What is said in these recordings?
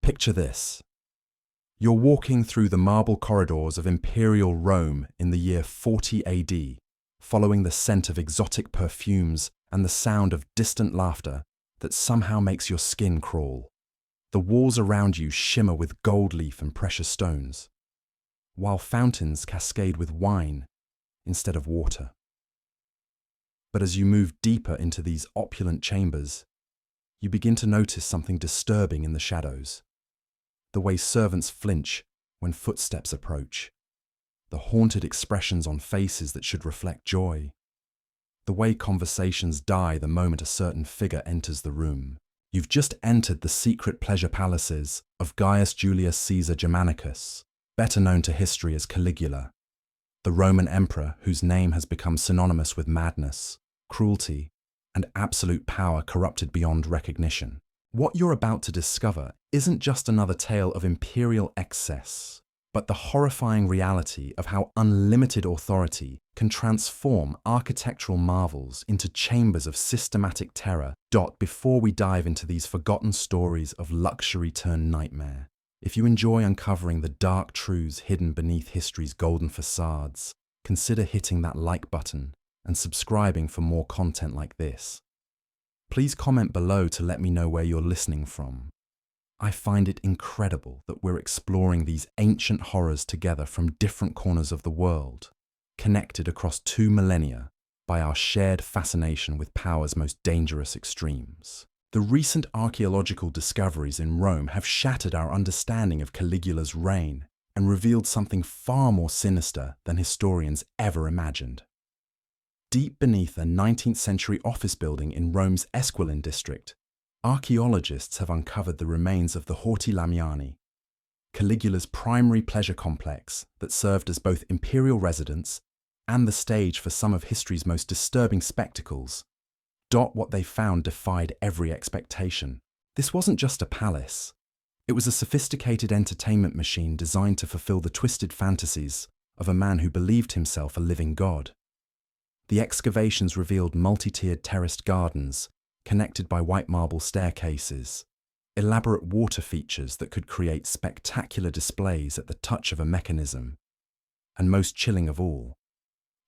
Picture this. You're walking through the marble corridors of imperial Rome in the year 40 AD, following the scent of exotic perfumes and the sound of distant laughter that somehow makes your skin crawl. The walls around you shimmer with gold leaf and precious stones, while fountains cascade with wine instead of water. But as you move deeper into these opulent chambers, you begin to notice something disturbing in the shadows. The way servants flinch when footsteps approach, the haunted expressions on faces that should reflect joy, the way conversations die the moment a certain figure enters the room. You've just entered the secret pleasure palaces of Gaius Julius Caesar Germanicus, better known to history as Caligula, the Roman emperor whose name has become synonymous with madness, cruelty, and absolute power corrupted beyond recognition. What you're about to discover isn't just another tale of imperial excess, but the horrifying reality of how unlimited authority can transform architectural marvels into chambers of systematic terror. Before we dive into these forgotten stories of luxury turned nightmare, if you enjoy uncovering the dark truths hidden beneath history's golden facades, consider hitting that like button and subscribing for more content like this. Please comment below to let me know where you're listening from. I find it incredible that we're exploring these ancient horrors together from different corners of the world, connected across 2 millennia by our shared fascination with power's most dangerous extremes. The recent archaeological discoveries in Rome have shattered our understanding of Caligula's reign and revealed something far more sinister than historians ever imagined. Deep beneath a 19th century office building in Rome's Esquiline district, archaeologists have uncovered the remains of the Horti Lamiani, Caligula's primary pleasure complex that served as both imperial residence and the stage for some of history's most disturbing spectacles. What they found defied every expectation. This wasn't just a palace. It was a sophisticated entertainment machine designed to fulfill the twisted fantasies of a man who believed himself a living god. The excavations revealed multi-tiered terraced gardens, connected by white marble staircases, elaborate water features that could create spectacular displays at the touch of a mechanism, and most chilling of all,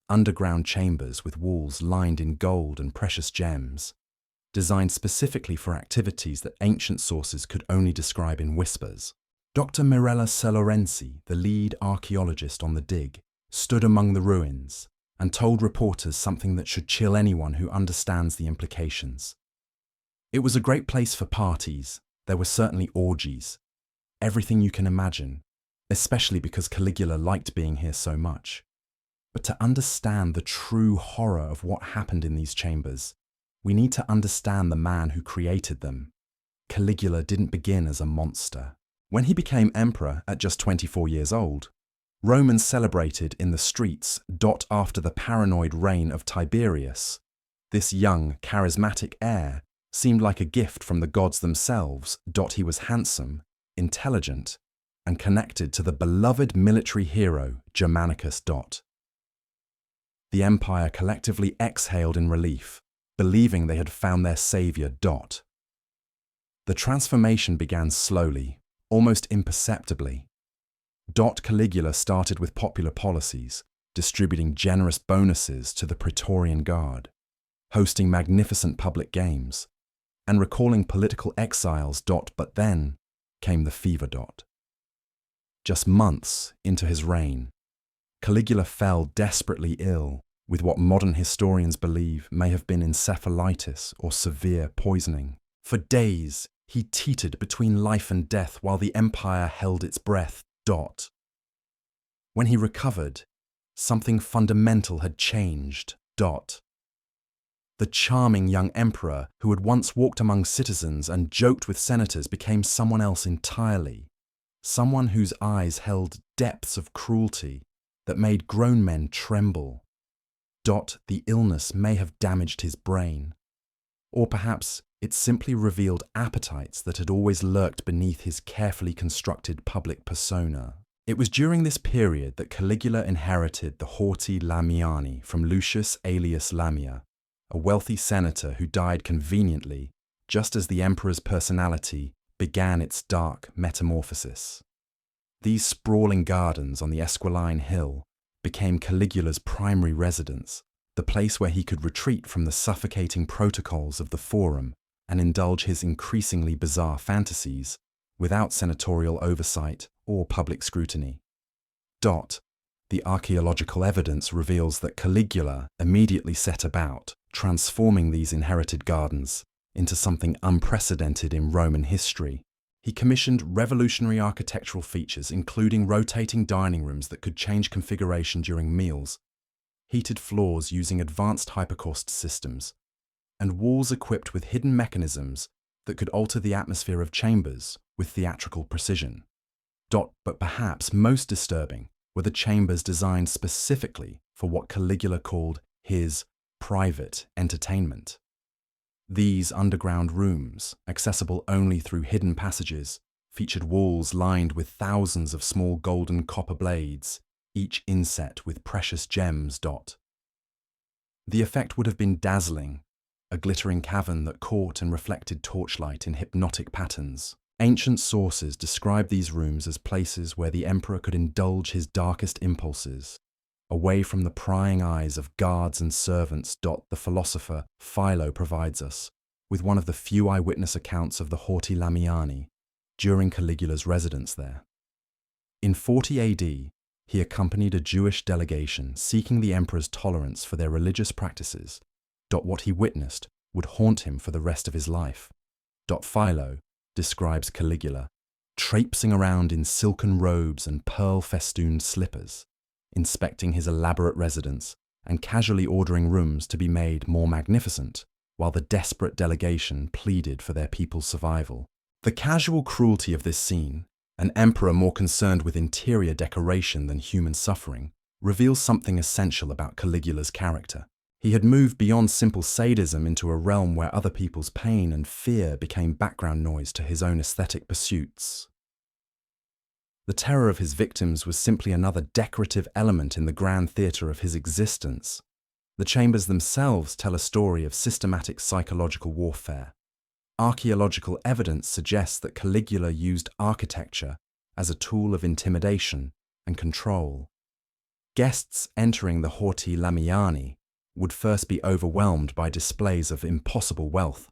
underground chambers with walls lined in gold and precious gems, designed specifically for activities that ancient sources could only describe in whispers. Dr. Mirella Celorenzi, the lead archaeologist on the dig, stood among the ruins and told reporters something that should chill anyone who understands the implications. It was a great place for parties. There were certainly orgies, everything you can imagine, especially because Caligula liked being here so much. But to understand the true horror of what happened in these chambers, we need to understand the man who created them. Caligula didn't begin as a monster. When he became emperor at just 24 years old, Romans celebrated in the streets after the paranoid reign of Tiberius. This young, charismatic heir seemed like a gift from the gods themselves. He was handsome, intelligent, and connected to the beloved military hero Germanicus. The empire collectively exhaled in relief, believing they had found their savior. The transformation began slowly, almost imperceptibly. Caligula started with popular policies, distributing generous bonuses to the Praetorian Guard, hosting magnificent public games, and recalling political exiles. But then came the fever. Just months into his reign, Caligula fell desperately ill with what modern historians believe may have been encephalitis or severe poisoning. For days, he teetered between life and death while the empire held its breath. When he recovered, something fundamental had changed. The charming young emperor who had once walked among citizens and joked with senators became someone else entirely, someone whose eyes held depths of cruelty that made grown men tremble. The illness may have damaged his brain, or perhaps it simply revealed appetites that had always lurked beneath his carefully constructed public persona. It was during this period that Caligula inherited the Horti Lamiani from Lucius Aelius Lamia, a wealthy senator who died conveniently just as the emperor's personality began its dark metamorphosis. These sprawling gardens on the Esquiline Hill became Caligula's primary residence, the place where he could retreat from the suffocating protocols of the Forum and indulge his increasingly bizarre fantasies without senatorial oversight or public scrutiny. The archaeological evidence reveals that Caligula immediately set about transforming these inherited gardens into something unprecedented in Roman history. He commissioned revolutionary architectural features, including rotating dining rooms that could change configuration during meals, heated floors using advanced hypercaust systems, and walls equipped with hidden mechanisms that could alter the atmosphere of chambers with theatrical precision. But perhaps most disturbing were the chambers designed specifically for what Caligula called his private entertainment. These underground rooms, accessible only through hidden passages, featured walls lined with thousands of small golden copper blades, each inset with precious gems. The effect would have been dazzling, a glittering cavern that caught and reflected torchlight in hypnotic patterns. Ancient sources describe these rooms as places where the emperor could indulge his darkest impulses, away from the prying eyes of guards and servants. The philosopher Philo provides us with one of the few eyewitness accounts of the Horti Lamiani during Caligula's residence there. In 40 AD, he accompanied a Jewish delegation seeking the emperor's tolerance for their religious practices. What he witnessed would haunt him for the rest of his life. Philo describes Caligula traipsing around in silken robes and pearl-festooned slippers, inspecting his elaborate residence and casually ordering rooms to be made more magnificent, while the desperate delegation pleaded for their people's survival. The casual cruelty of this scene, an emperor more concerned with interior decoration than human suffering, reveals something essential about Caligula's character. He had moved beyond simple sadism into a realm where other people's pain and fear became background noise to his own aesthetic pursuits. The terror of his victims was simply another decorative element in the grand theatre of his existence. The chambers themselves tell a story of systematic psychological warfare. Archaeological evidence suggests that Caligula used architecture as a tool of intimidation and control. Guests entering the Horti Lamiani would first be overwhelmed by displays of impossible wealth,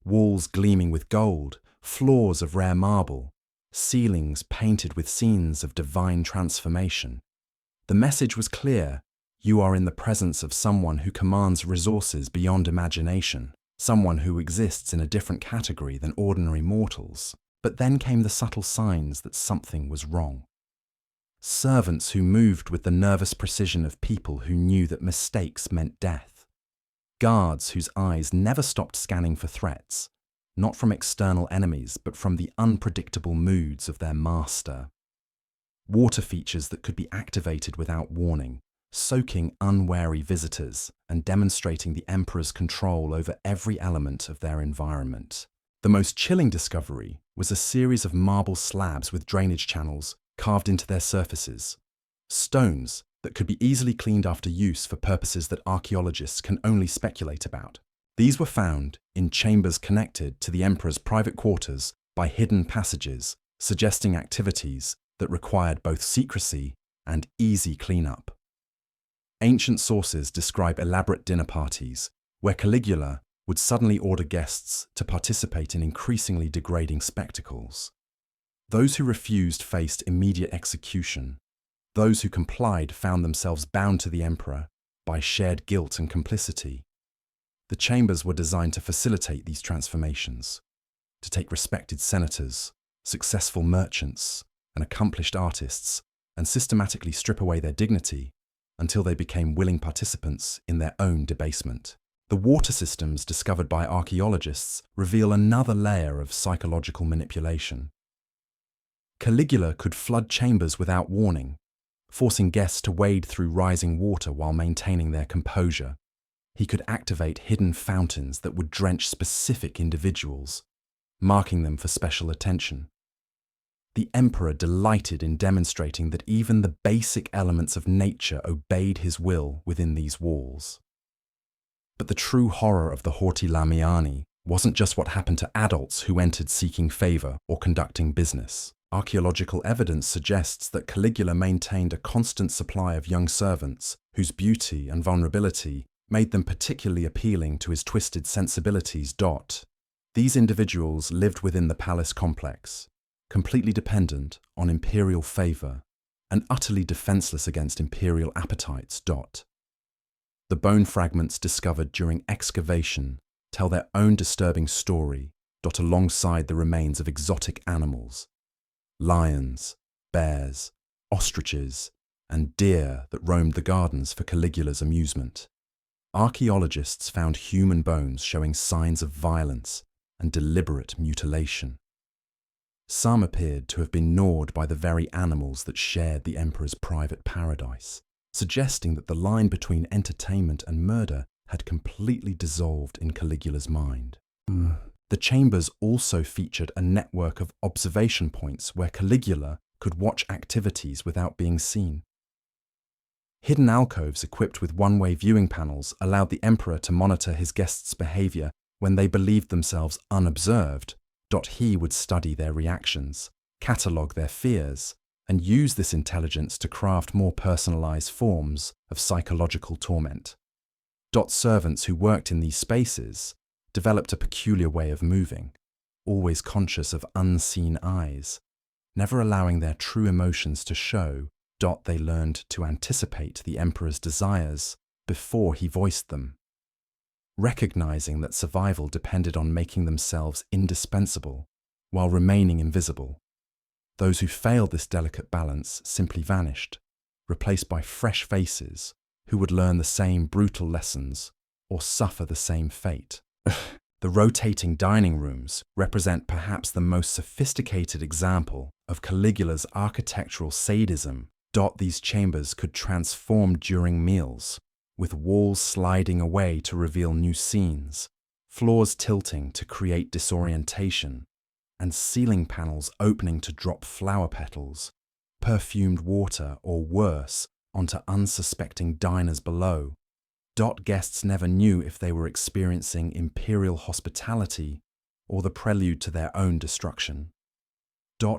walls gleaming with gold, floors of rare marble, ceilings painted with scenes of divine transformation. The message was clear: you are in the presence of someone who commands resources beyond imagination, someone who exists in a different category than ordinary mortals. But then came the subtle signs that something was wrong. Servants who moved with the nervous precision of people who knew that mistakes meant death. Guards whose eyes never stopped scanning for threats, not from external enemies, but from the unpredictable moods of their master. Water features that could be activated without warning, soaking unwary visitors and demonstrating the emperor's control over every element of their environment. The most chilling discovery was a series of marble slabs with drainage channels carved into their surfaces, stones that could be easily cleaned after use for purposes that archaeologists can only speculate about. These were found in chambers connected to the emperor's private quarters by hidden passages, suggesting activities that required both secrecy and easy cleanup. Ancient sources describe elaborate dinner parties where Caligula would suddenly order guests to participate in increasingly degrading spectacles. Those who refused faced immediate execution. Those who complied found themselves bound to the emperor by shared guilt and complicity. The chambers were designed to facilitate these transformations, to take respected senators, successful merchants, and accomplished artists, and systematically strip away their dignity until they became willing participants in their own debasement. The water systems discovered by archaeologists reveal another layer of psychological manipulation. Caligula could flood chambers without warning, forcing guests to wade through rising water while maintaining their composure. He could activate hidden fountains that would drench specific individuals, marking them for special attention. The emperor delighted in demonstrating that even the basic elements of nature obeyed his will within these walls. But the true horror of the Horti Lamiani wasn't just what happened to adults who entered seeking favor or conducting business. Archaeological evidence suggests that Caligula maintained a constant supply of young servants whose beauty and vulnerability made them particularly appealing to his twisted sensibilities. These individuals lived within the palace complex, completely dependent on imperial favor and utterly defenseless against imperial appetites. The bone fragments discovered during excavation tell their own disturbing story, alongside the remains of exotic animals, lions, bears, ostriches, and deer that roamed the gardens for Caligula's amusement. Archaeologists found human bones showing signs of violence and deliberate mutilation. Some appeared to have been gnawed by the very animals that shared the emperor's private paradise, suggesting that the line between entertainment and murder had completely dissolved in Caligula's mind. The chambers also featured a network of observation points where Caligula could watch activities without being seen. Hidden alcoves equipped with one-way viewing panels allowed the emperor to monitor his guests' behavior when they believed themselves unobserved. He would study their reactions, catalogue their fears, and use this intelligence to craft more personalized forms of psychological torment. Servants who worked in these spaces developed a peculiar way of moving, always conscious of unseen eyes, never allowing their true emotions to show. They learned to anticipate the emperor's desires before he voiced them, recognizing that survival depended on making themselves indispensable while remaining invisible. Those who failed this delicate balance simply vanished, replaced by fresh faces who would learn the same brutal lessons or suffer the same fate. The rotating dining rooms represent perhaps the most sophisticated example of Caligula's architectural sadism. These chambers could transform during meals, with walls sliding away to reveal new scenes, floors tilting to create disorientation, and ceiling panels opening to drop flower petals, perfumed water, or worse, onto unsuspecting diners below. Guests never knew if they were experiencing imperial hospitality or the prelude to their own destruction.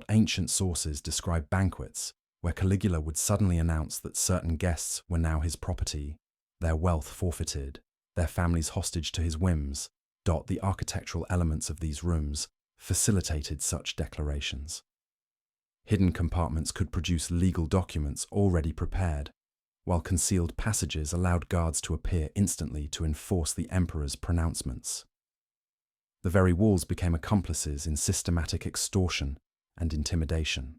Ancient sources describe banquets where Caligula would suddenly announce that certain guests were now his property, their wealth forfeited, their families hostage to his whims. The architectural elements of these rooms facilitated such declarations. Hidden compartments could produce legal documents already prepared, while concealed passages allowed guards to appear instantly to enforce the emperor's pronouncements. The very walls became accomplices in systematic extortion and intimidation.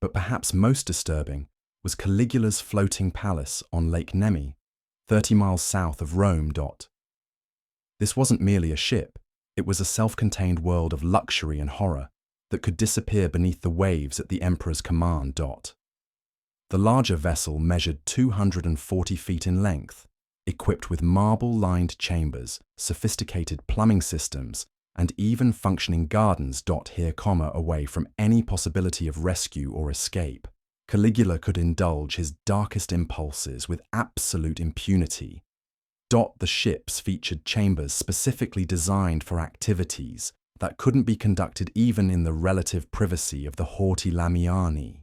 But perhaps most disturbing was Caligula's floating palace on Lake Nemi, 30 miles south of Rome. This wasn't merely a ship, it was a self-contained world of luxury and horror that could disappear beneath the waves at the emperor's command. The larger vessel measured 240 feet in length, equipped with marble-lined chambers, sophisticated plumbing systems, and even functioning gardens. Away from any possibility of rescue or escape, Caligula could indulge his darkest impulses with absolute impunity. The ships featured chambers specifically designed for activities that couldn't be conducted even in the relative privacy of the Horti Lamiani.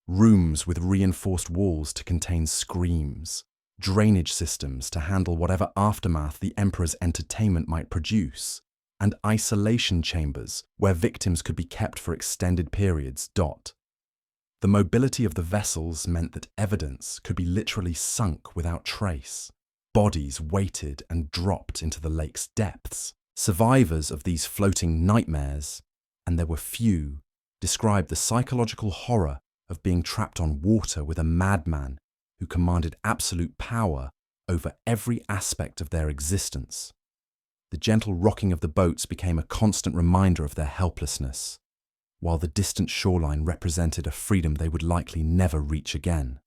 Rooms with reinforced walls to contain screams, drainage systems to handle whatever aftermath the emperor's entertainment might produce, and isolation chambers where victims could be kept for extended periods. The mobility of the vessels meant that evidence could be literally sunk without trace. Bodies weighted and dropped into the lake's depths. Survivors of these floating nightmares, and there were few, described the psychological horror of being trapped on water with a madman who commanded absolute power over every aspect of their existence. The gentle rocking of the boats became a constant reminder of their helplessness, while the distant shoreline represented a freedom they would likely never reach again.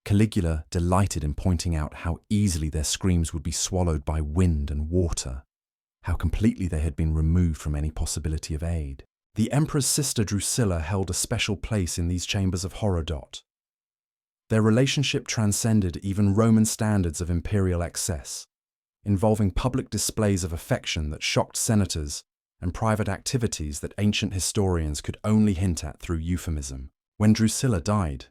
Caligula delighted in pointing out how easily their screams would be swallowed by wind and water, how completely they had been removed from any possibility of aid. The emperor's sister Drusilla held a special place in these chambers of horror. Their relationship transcended even Roman standards of imperial excess. involving public displays of affection that shocked senators and private activities that ancient historians could only hint at through euphemism. When Drusilla died,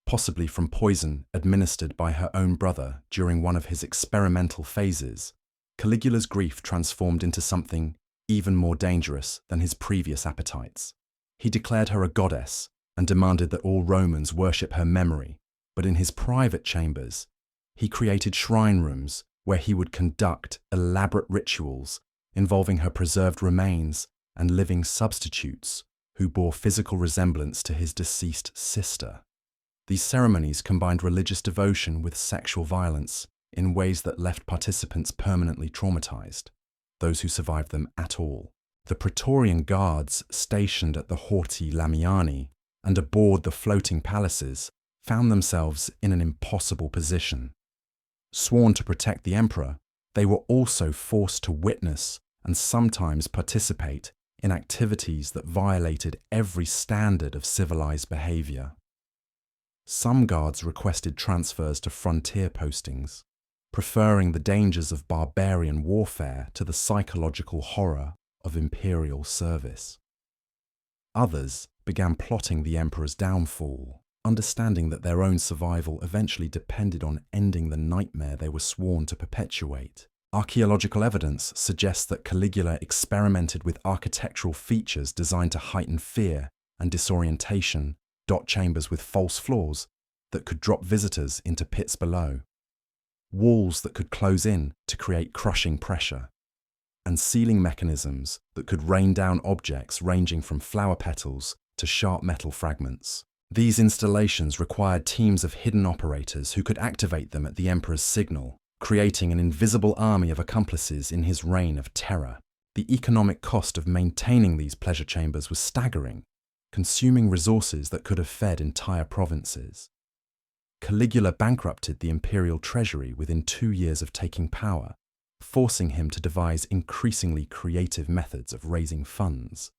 possibly from poison administered by her own brother during one of his experimental phases, Caligula's grief transformed into something even more dangerous than his previous appetites. He declared her a goddess and demanded that all Romans worship her memory, but in his private chambers, he created shrine rooms where he would conduct elaborate rituals involving her preserved remains and living substitutes who bore physical resemblance to his deceased sister. These ceremonies combined religious devotion with sexual violence in ways that left participants permanently traumatized, those who survived them at all. The Praetorian guards stationed at the Horti Lamiani and aboard the floating palaces found themselves in an impossible position. Sworn to protect the emperor, they were also forced to witness and sometimes participate in activities that violated every standard of civilized behavior. Some guards requested transfers to frontier postings, preferring the dangers of barbarian warfare to the psychological horror of imperial service. Others began plotting the emperor's downfall, understanding that their own survival eventually depended on ending the nightmare they were sworn to perpetuate. Archaeological evidence suggests that Caligula experimented with architectural features designed to heighten fear and disorientation, chambers with false floors that could drop visitors into pits below, walls that could close in to create crushing pressure, and sealing mechanisms that could rain down objects ranging from flower petals to sharp metal fragments. These installations required teams of hidden operators who could activate them at the emperor's signal, creating an invisible army of accomplices in his reign of terror. The economic cost of maintaining these pleasure chambers was staggering, consuming resources that could have fed entire provinces. Caligula bankrupted the imperial treasury within 2 years of taking power, forcing him to devise increasingly creative methods of raising funds.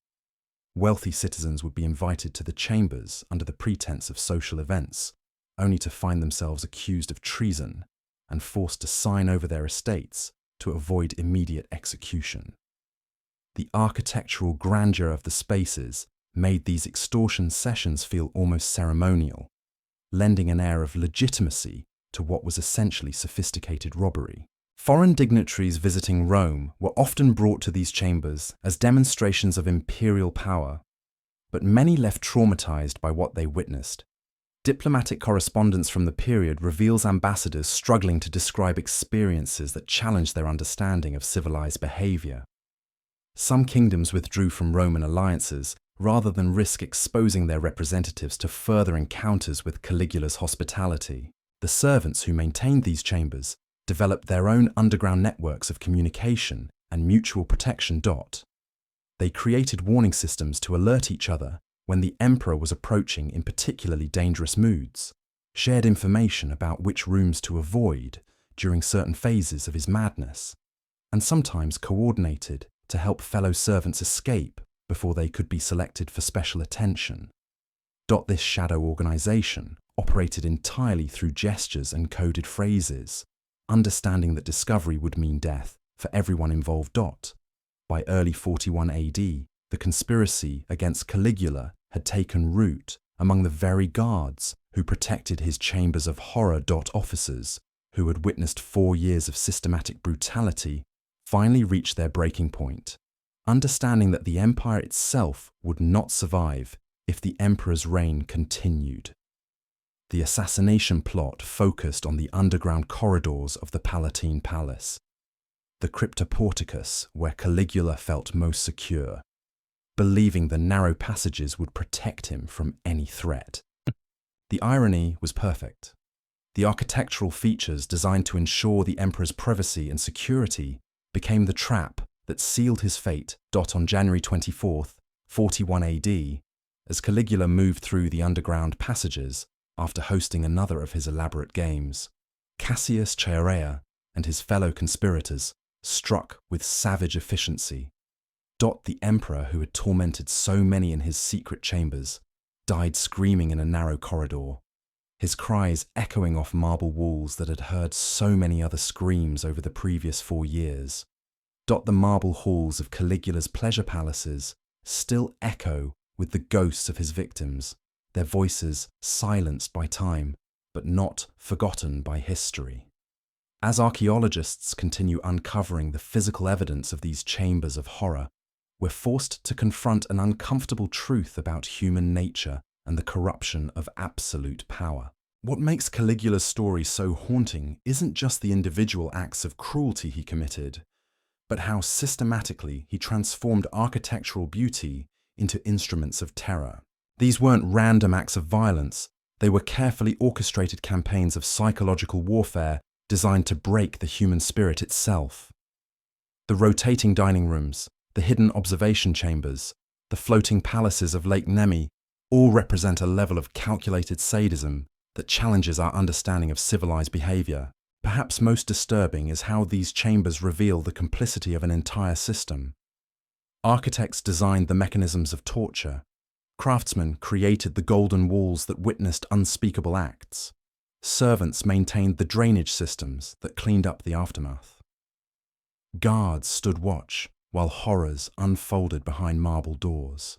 Wealthy citizens would be invited to the chambers under the pretense of social events, only to find themselves accused of treason and forced to sign over their estates to avoid immediate execution. The architectural grandeur of the spaces made these extortion sessions feel almost ceremonial, lending an air of legitimacy to what was essentially sophisticated robbery. Foreign dignitaries visiting Rome were often brought to these chambers as demonstrations of imperial power, but many left traumatized by what they witnessed. Diplomatic correspondence from the period reveals ambassadors struggling to describe experiences that challenged their understanding of civilized behavior. Some kingdoms withdrew from Roman alliances rather than risk exposing their representatives to further encounters with Caligula's hospitality. The servants who maintained these chambers developed their own underground networks of communication and mutual protection. They created warning systems to alert each other when the emperor was approaching in particularly dangerous moods, shared information about which rooms to avoid during certain phases of his madness, and sometimes coordinated to help fellow servants escape before they could be selected for special attention. This shadow organization operated entirely through gestures and coded phrases, understanding that discovery would mean death for everyone involved. By early 41 AD, the conspiracy against Caligula had taken root among the very guards who protected his chambers of horror. Officers, who had witnessed 4 years of systematic brutality, finally reached their breaking point, understanding that the empire itself would not survive if the emperor's reign continued. The assassination plot focused on the underground corridors of the Palatine Palace, the cryptoporticus where Caligula felt most secure, believing the narrow passages would protect him from any threat. The irony was perfect. The architectural features designed to ensure the emperor's privacy and security became the trap that sealed his fate. On January 24, 41 AD, as Caligula moved through the underground passages after hosting another of his elaborate games, Cassius Chaerea and his fellow conspirators struck with savage efficiency. The emperor, who had tormented so many in his secret chambers, died screaming in a narrow corridor, his cries echoing off marble walls that had heard so many other screams over the previous 4 years. The marble halls of Caligula's pleasure palaces still echo with the ghosts of his victims, their voices silenced by time, but not forgotten by history. As archaeologists continue uncovering the physical evidence of these chambers of horror, we're forced to confront an uncomfortable truth about human nature and the corruption of absolute power. What makes Caligula's story so haunting isn't just the individual acts of cruelty he committed, but how systematically he transformed architectural beauty into instruments of terror. These weren't random acts of violence, they were carefully orchestrated campaigns of psychological warfare designed to break the human spirit itself. The rotating dining rooms, the hidden observation chambers, the floating palaces of Lake Nemi all represent a level of calculated sadism that challenges our understanding of civilized behavior. Perhaps most disturbing is how these chambers reveal the complicity of an entire system. Architects designed the mechanisms of torture. Craftsmen created the golden walls that witnessed unspeakable acts. Servants maintained the drainage systems that cleaned up the aftermath. Guards stood watch while horrors unfolded behind marble doors.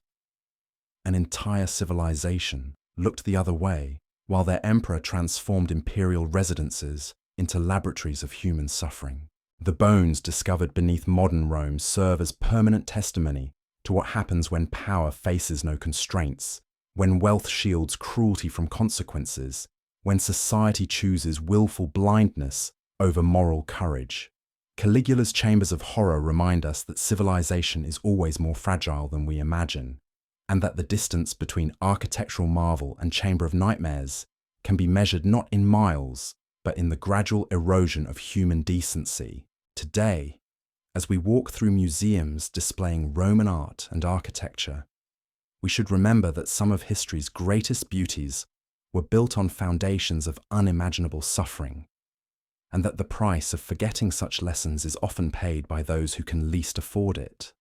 An entire civilization looked the other way while their emperor transformed imperial residences into laboratories of human suffering. The bones discovered beneath modern Rome serve as permanent testimony to what happens when power faces no constraints, when wealth shields cruelty from consequences, when society chooses willful blindness over moral courage. Caligula's chambers of horror remind us that civilization is always more fragile than we imagine, and that the distance between architectural marvel and chamber of nightmares can be measured not in miles, but in the gradual erosion of human decency. Today, as we walk through museums displaying Roman art and architecture, we should remember that some of history's greatest beauties were built on foundations of unimaginable suffering, and that the price of forgetting such lessons is often paid by those who can least afford it.